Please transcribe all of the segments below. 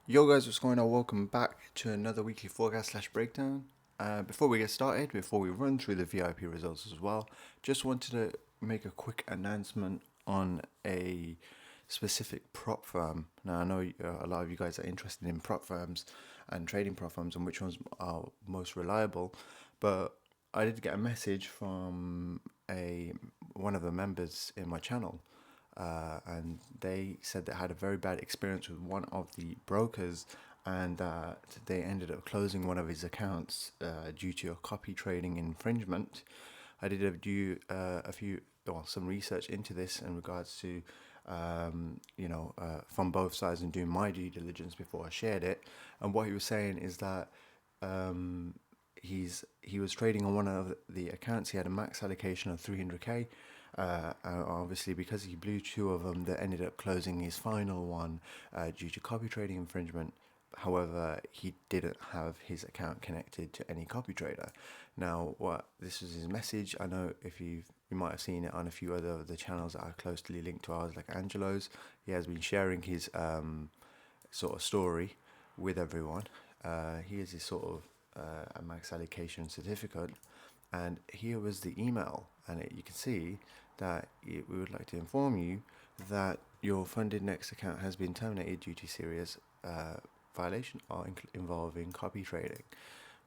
Yo guys, what's going on? Welcome back to another weekly forecast slash breakdown. Before we get started, before we run through the VIP results as well, just wanted to make a quick announcement on a specific prop firm. Now I know a lot of you guys are interested in prop firms and trading prop firms and which ones are most reliable, but I did get a message from a one of the members in my channel, and they said they had a very bad experience with one of the brokers, and that they ended up closing one of his accounts due to a copy trading infringement. I did some research into this in regards to from both sides and doing my due diligence before I shared it. And what he was saying is that um, he was trading on one of the accounts. He had a max allocation of 300k. Obviously, because he blew two of them, that ended up closing his final one due to copy trading infringement. However, he didn't have his account connected to any copy trader. Now, what this was his message. I know if you might have seen it on a few other of the channels that are closely linked to ours, like Angelo's. He has been sharing his sort of story with everyone. Here's his sort of a max allocation certificate, and here was the email, and you can see that we would like to inform you that your funded next account has been terminated due to serious violation involving copy trading,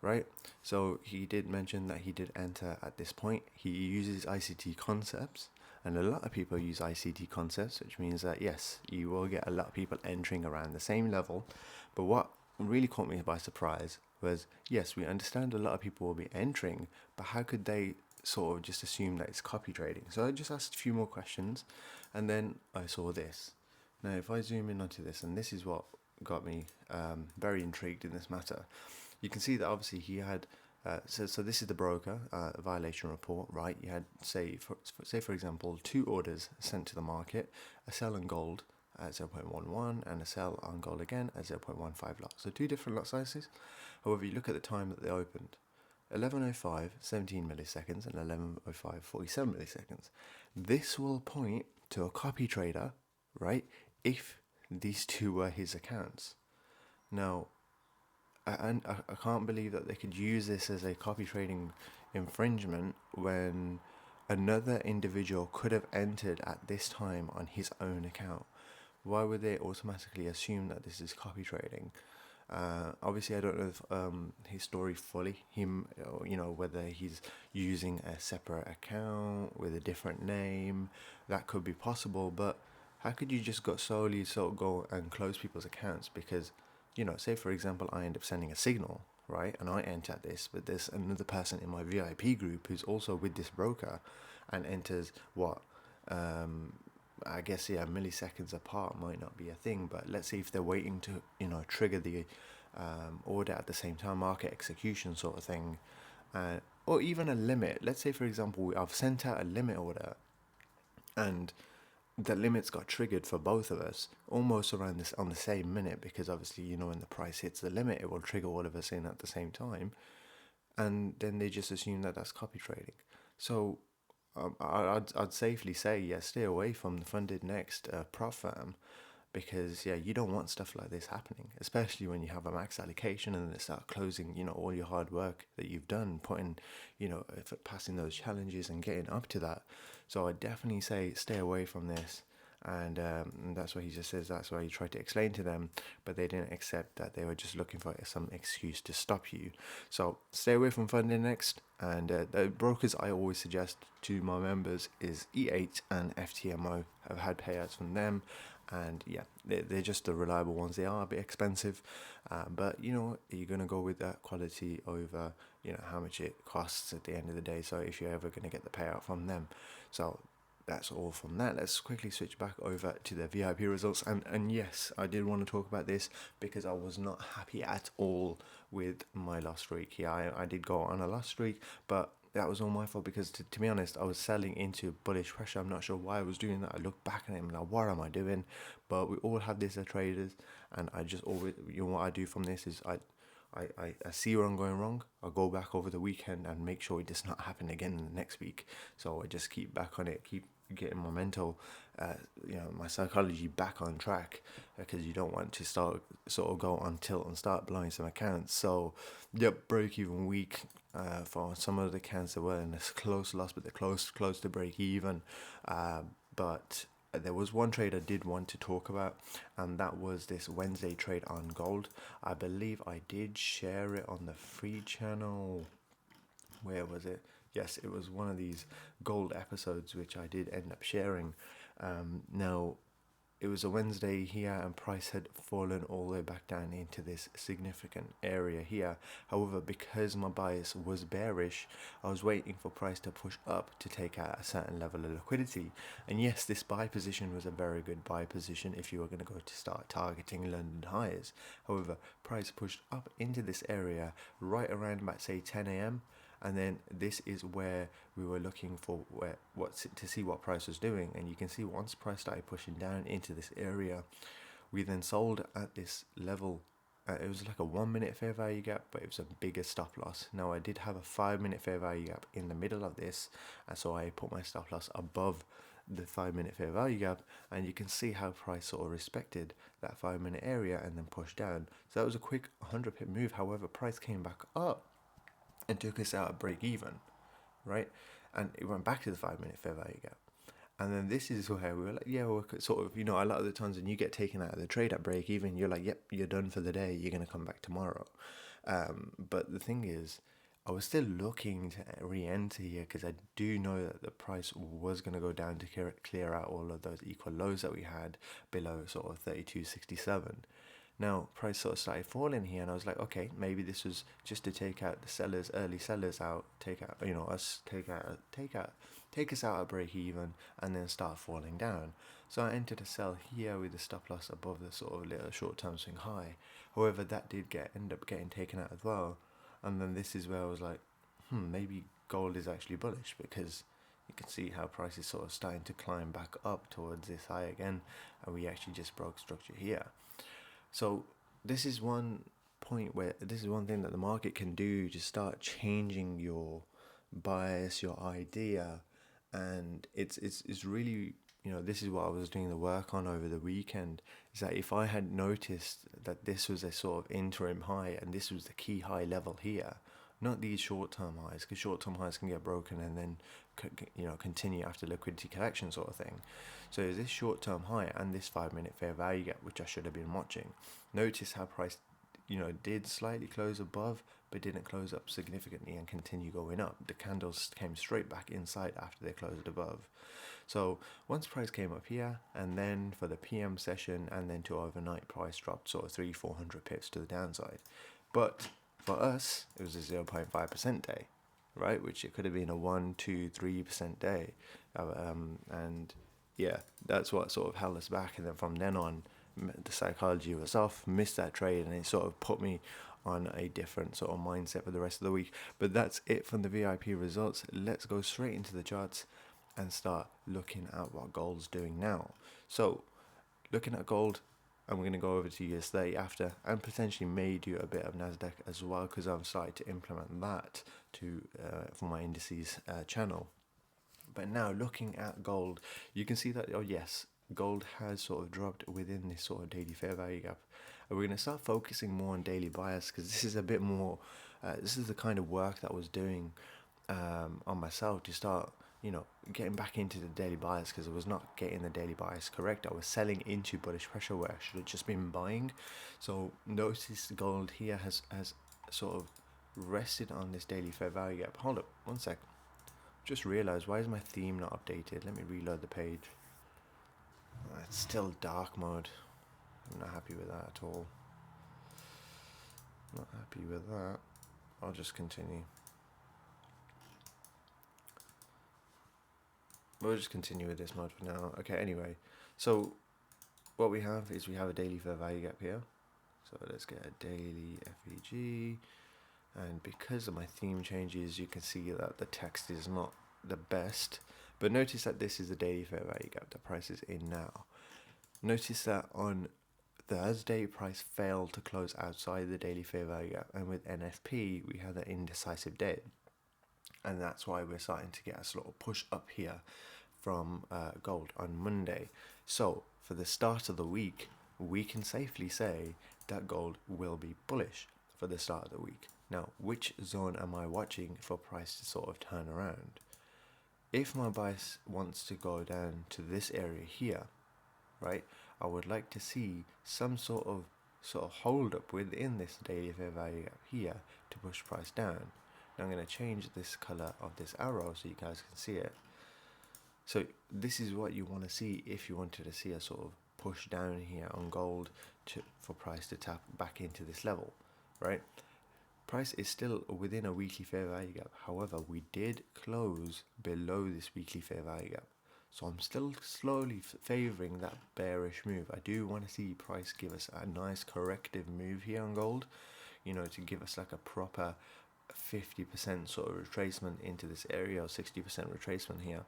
right? So he did mention that he did enter at this point. He uses ICT concepts, and a lot of people use ICT concepts, which means that yes, you will get a lot of people entering around the same level. But what really caught me by surprise was, yes, we understand a lot of people will be entering, but how could they sort of just assume that it's copy trading? So I just asked a few more questions, and then I saw this. Now, if I zoom in onto this, and this is what got me very intrigued in this matter, you can see that obviously he had. So this is the broker violation report, right? You had say for example 2 orders sent to the market: a sell on gold at 0.11 and a sell on gold again at 0.15 lot. So 2 different lot sizes. However, you look at the time that they opened: 11:05 17 milliseconds and 11:05 47 milliseconds. This will point to a copy trader, right? If these 2 were his accounts. Now, I can't believe that they could use this as a copy trading infringement when another individual could have entered at this time on his own account. Why would they automatically assume that this is copy trading? Obviously, I don't know if, his story fully. Whether he's using a separate account with a different name, that could be possible. But how could you just go and close people's accounts because, say for example, I end up sending a signal, right, and I enter this, but there's another person in my VIP group who's also with this broker, and enters what I guess, yeah, milliseconds apart might not be a thing, but let's say if they're waiting to trigger the order at the same time, market execution sort of thing, or even a limit. Let's say for example I've sent out a limit order, and the limits got triggered for both of us almost around this on the same minute, because obviously when the price hits the limit, it will trigger all of us in at the same time, and then they just assume that that's copy trading. So I'd safely say, yeah, stay away from the funded next prop firm, because yeah, you don't want stuff like this happening, especially when you have a max allocation and then they start closing all your hard work that you've done, putting passing those challenges and getting up to that. So I definitely say stay away from this. And that's what he just says. That's why he tried to explain to them, but they didn't accept that. They were just looking for some excuse to stop you. So stay away from funding next. And the brokers I always suggest to my members is E8 and FTMO. I've had payouts from them, and yeah, they're just the reliable ones. They are a bit expensive, but you're gonna go with that quality over how much it costs at the end of the day. So if you're ever gonna get the payout from them, so that's all from that. Let's quickly switch back over to the VIP results. And yes, I did want to talk about this because I was not happy at all with my loss streak. Yeah, I did go on a loss streak, but that was all my fault because, to be honest, I was selling into bullish pressure. I'm not sure why I was doing that. I look back at it and I'm like, what am I doing? But we all have this as traders, and I just always, what I do from this is I see where I'm going wrong. I'll go back over the weekend and make sure it does not happen again in the next week. So I just keep back on it, keep getting my mental, my psychology back on track, because you don't want to start sort of go on tilt and start blowing some accounts. So, yep, break even week. For some of the accounts that were in this close loss, but they're close to break even. But there was one trade I did want to talk about, and that was this Wednesday trade on gold. I believe I did share it on the free channel. Where was it? Yes, it was one of these gold episodes which I did end up sharing. Now, it was a Wednesday here, and price had fallen all the way back down into this significant area here. However, because my bias was bearish, I was waiting for price to push up to take out a certain level of liquidity. And yes, this buy position was a very good buy position if you were going to go to start targeting London highs. However, price pushed up into this area right around about, say, 10 a.m. And then this is where we were looking for to see what price was doing. And you can see once price started pushing down into this area, we then sold at this level. It was like a 1 minute fair value gap, but it was a bigger stop loss. Now, I did have a 5 minute fair value gap in the middle of this, and so I put my stop loss above the 5 minute fair value gap, and you can see how price sort of respected that 5 minute area and then pushed down. So that was a quick 100 pip move. However, price came back up and took us out at break even, right? And it went back to the 5 minute fair value gap. And then this is where we were like, yeah, we're sort of, a lot of the times when you get taken out of the trade at break even, you're like, yep, you're done for the day. You're going to come back tomorrow. But the thing is, I was still looking to re-enter here because I do know that the price was going to go down to clear out all of those equal lows that we had below sort of 32.67. Now, price sort of started falling here, and I was like, okay, maybe this was just to take out the sellers, early sellers out, take us out at break even, and then start falling down. So I entered a sell here with the stop loss above the sort of little short-term swing high. However, that did end up getting taken out as well. And then this is where I was like, maybe gold is actually bullish, because you can see how price is sort of starting to climb back up towards this high again, and we actually just broke structure here. So this is one thing that the market can do to start changing your bias, your idea, and it's really, this is what I was doing the work on over the weekend, is that if I had noticed that this was a sort of interim high and this was the key high level here, not these short-term highs, because short-term highs can get broken and then continue after liquidity collection sort of thing. So is this short-term high and this 5 minute fair value gap, which I should have been watching. Notice how price did slightly close above, but didn't close up significantly and continue going up. The candles came straight back inside after they closed above. So once price came up here, and then for the PM session and then to overnight, price dropped sort of 300-400 pips to the downside. But for us, it was a 0.5% day, right? Which it could have been a 1, 2, 3% day. And yeah, that's what sort of held us back. And then from then on, the psychology was off, missed that trade, and it sort of put me on a different sort of mindset for the rest of the week. But that's it from the VIP results. Let's go straight into the charts and start looking at what gold's doing now. So looking at gold, and we're going to go over to US30 after, and potentially may do a bit of Nasdaq as well, because I've started to implement that for my indices channel. But now looking at gold, you can see that, oh yes, gold has sort of dropped within this sort of daily fair value gap. And we're going to start focusing more on daily bias, because this is a bit more, this is the kind of work that I was doing on myself to start, getting back into the daily bias, because I was not getting the daily bias correct. I was selling into bullish pressure where I should have just been buying. So notice gold here has sort of rested on this daily fair value gap. Hold up, one sec. Just realized, why is my theme not updated? Let me reload the page. It's still dark mode. I'm not happy with that at all. Not happy with that. I'll just continue. We'll just continue with this mode for now. Okay, anyway. So what we have is we have a daily fair value gap here. So let's get a daily FVG. And because of my theme changes, you can see that the text is not the best. But notice that this is the daily fair value gap. The price is in now. Notice that on Thursday, price failed to close outside the daily fair value gap. And with NFP, we had an indecisive day. And that's why we're starting to get a sort of push up here from gold on Monday. So for the start of the week, we can safely say that gold will be bullish for the start of the week. Now, which zone am I watching for price to sort of turn around? If my bias wants to go down to this area here, right, I would like to see some sort of hold up within this daily fair value gap here to push price down. Now I'm going to change this color of this arrow so you guys can see it. So this is what you want to see if you wanted to see a sort of push down here on gold for price to tap back into this level, right? Price is still within a weekly fair value gap. However, we did close below this weekly fair value gap. So I'm still slowly favoring that bearish move. I do want to see price give us a nice corrective move here on gold, you know, to give us like a proper 50% sort of retracement into this area, or 60% retracement here,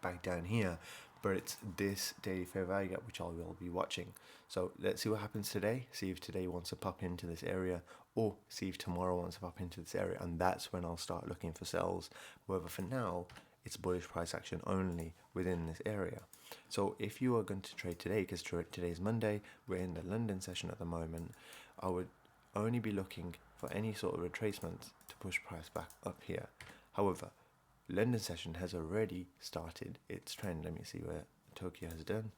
back down here. But it's this daily fair value gap which I will be watching. So let's see what happens today. See if today wants to pop into this area, or see if tomorrow wants to pop into this area, and that's when I'll start looking for sells. However, for now, it's bullish price action only within this area. So if you are going to trade today, because today's Monday, we're in the London session at the moment, I would only be looking for any sort of retracement to push price back up here. However, London session has already started its trend. Let me see where Tokyo has done.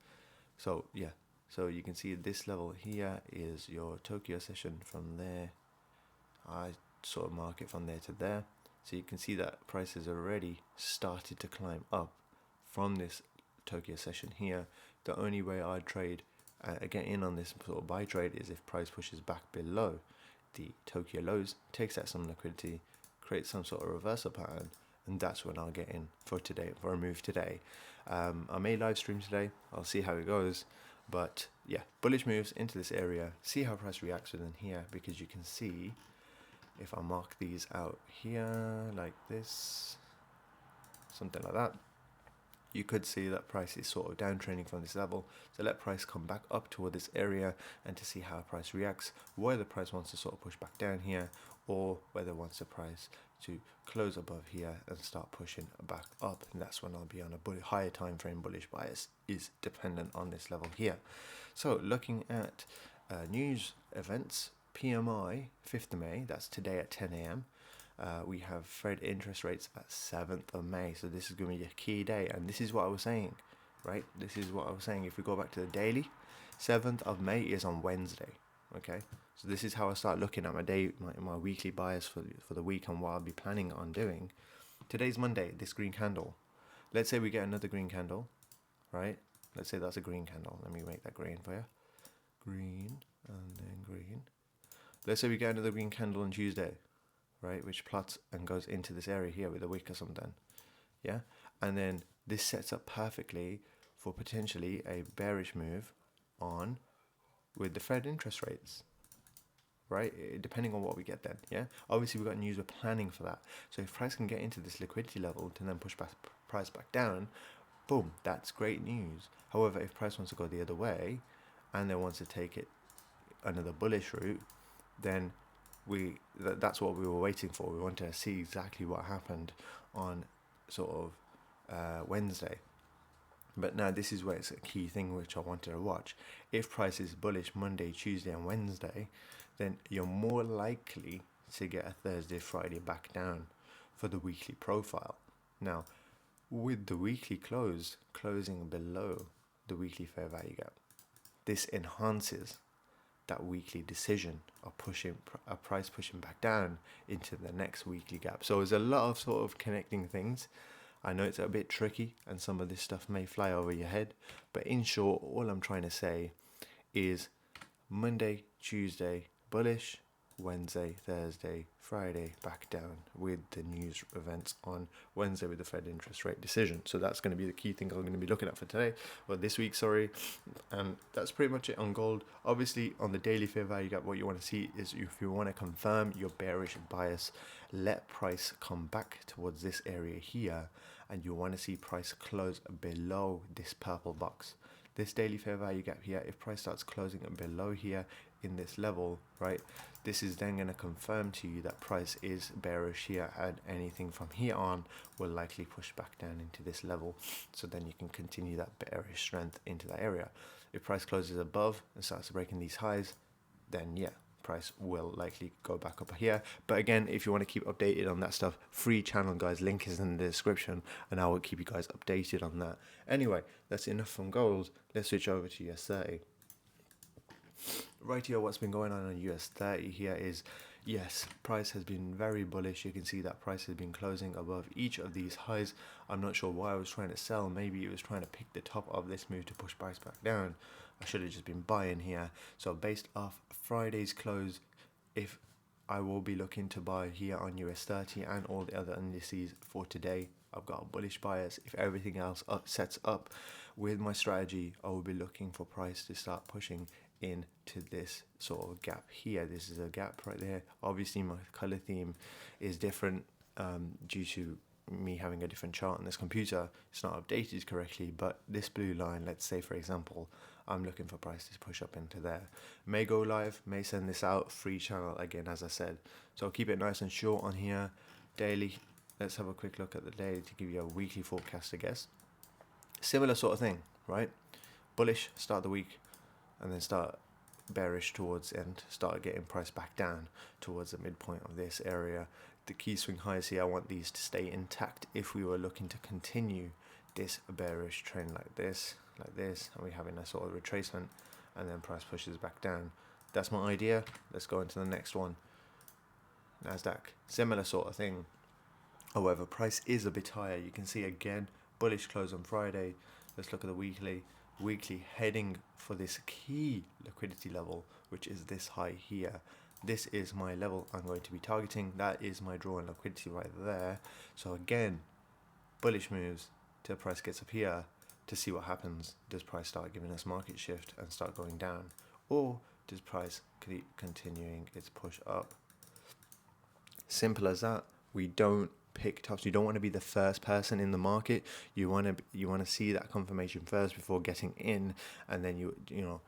So yeah, so you can see this level here is your Tokyo session. From there, I sort of mark it from there to there. So you can see that price has already started to climb up from this Tokyo session here. The only way I'd trade, get in on this sort of buy trade, is if price pushes back below the Tokyo lows, takes out some liquidity, creates some sort of reversal pattern, and that's when I'll get in for today, for a move today. I may live stream today. I'll see how it goes. But yeah, bullish moves into this area. See how price reacts within here, because you can see if I mark these out here like this, something like that, you could see that price is sort of downtrending from this level. So let price come back up toward this area and to see how price reacts, whether price wants to sort of push back down here, or whether it wants the price to close above here and start pushing back up. And that's when I'll be on a higher time frame bullish bias, is dependent on this level here. So looking at news events, PMI 5th of May, that's today at 10 a.m. We have Fed interest rates at 7th of May. So this is going to be a key day. And this is what I was saying, right? This is what I was saying. If we go back to the daily, 7th of May is on Wednesday. Okay. So this is how I start looking at my day, my weekly bias for the week, and what I'll be planning on doing. Today's Monday, this green candle. Let's say we get another green candle, right? Let's say that's a green candle. Let me make that green for you. Green and then green. Let's say we get another green candle on Tuesday, right, which plots and goes into this area here with a wick or something, yeah, and then this sets up perfectly for potentially a bearish move on with the Fed interest rates, right, depending on what we get then, yeah. Obviously we've got news, we're planning for that. So if price can get into this liquidity level to then push price back down, boom, that's great news. However, if price wants to go the other way and then wants to take it another bullish route, then that's what we were waiting for. We wanted to see exactly what happened on sort of Wednesday. But now this is where it's a key thing which I wanted to watch. If price is bullish Monday, Tuesday and Wednesday, then you're more likely to get a Thursday, Friday back down for the weekly profile. Now, with the weekly closing below the weekly fair value gap, this enhances that weekly decision of pushing a price pushing back down into the next weekly gap. So there's a lot of sort of connecting things. I know it's a bit tricky and some of this stuff may fly over your head, but in short, all I'm trying to say is Monday, Tuesday bullish, Wednesday, Thursday, Friday back down, with the news events on Wednesday with the Fed interest rate decision. So that's going to be the key thing I'm going to be looking at for today, or this week, sorry. And that's pretty much it on gold. Obviously on the daily fair value gap, what you want to see is, if you want to confirm your bearish bias, let price come back towards this area here, and you want to see price close below this purple box. This daily fair value gap here, if price starts closing below here, in this level, right, this is then going to confirm to you that price is bearish here, and anything from here on will likely push back down into this level. So then you can continue that bearish strength into that area. If price closes above and starts breaking these highs, then yeah, price will likely go back up here. But again, if you want to keep updated on that stuff, free channel guys, link is in the description, and I will keep you guys updated on that. Anyway, that's enough from gold. Let's switch over to US30. Right here, what's been going on US30 here is, yes, price has been very bullish. You can see that price has been closing above each of these highs. I'm not sure why I was trying to sell. Maybe it was trying to pick the top of this move to push price back down. I should have just been buying here. So based off Friday's close, if I will be looking to buy here on US30 and all the other indices for today, I've got a bullish bias. If everything else sets up with my strategy, I will be looking for price to start pushing into this sort of gap here. This is a gap right there. Obviously my color theme is different due to me having a different chart on this computer. It's not updated correctly, but this blue line, let's say for example, I'm looking for price to push up into there. May go live, may send this out, free channel again, as I said. So I'll keep it nice and short on here. Daily, let's have a quick look at the daily to give you a weekly forecast, I guess. Similar sort of thing, right? Bullish start the week, and then start bearish towards end, start getting price back down towards the midpoint of this area. The key swing highs here, I want these to stay intact if we were looking to continue this bearish trend like this, and we're having a sort of retracement, and then price pushes back down. That's my idea. Let's go into the next one. Nasdaq, similar sort of thing. However, price is a bit higher. You can see again, bullish close on Friday. Let's look at the weekly. Weekly heading for this key liquidity level, which is this high here. This is my level I'm going to be targeting. That is my draw and liquidity right there. So again, bullish moves till price gets up here to see what happens. Does price start giving us market shift and start going down, or does price keep continuing its push up? Simple as that. We don't pick tops. You don't want to be the first person in the market. You want to see that confirmation first before getting in, and then you know,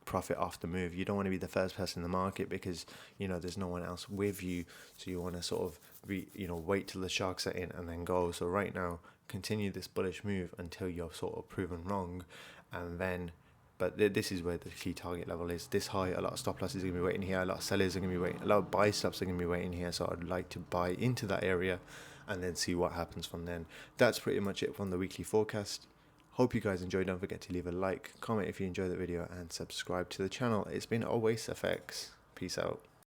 profit off the move. You don't want to be the first person in the market because, you know, there's no one else with you. So you want to sort of wait till the sharks are in and then go. So right now, continue this bullish move until you're sort of proven wrong, and then. But this is where the key target level is. This high, a lot of stop losses are going to be waiting here. A lot of sellers are going to be waiting. A lot of buy stops are going to be waiting here. So I'd like to buy into that area and then see what happens from then. That's pretty much it from the weekly forecast. Hope you guys enjoyed. Don't forget to leave a like, comment if you enjoyed the video, and subscribe to the channel. It's been Always FX. Peace out.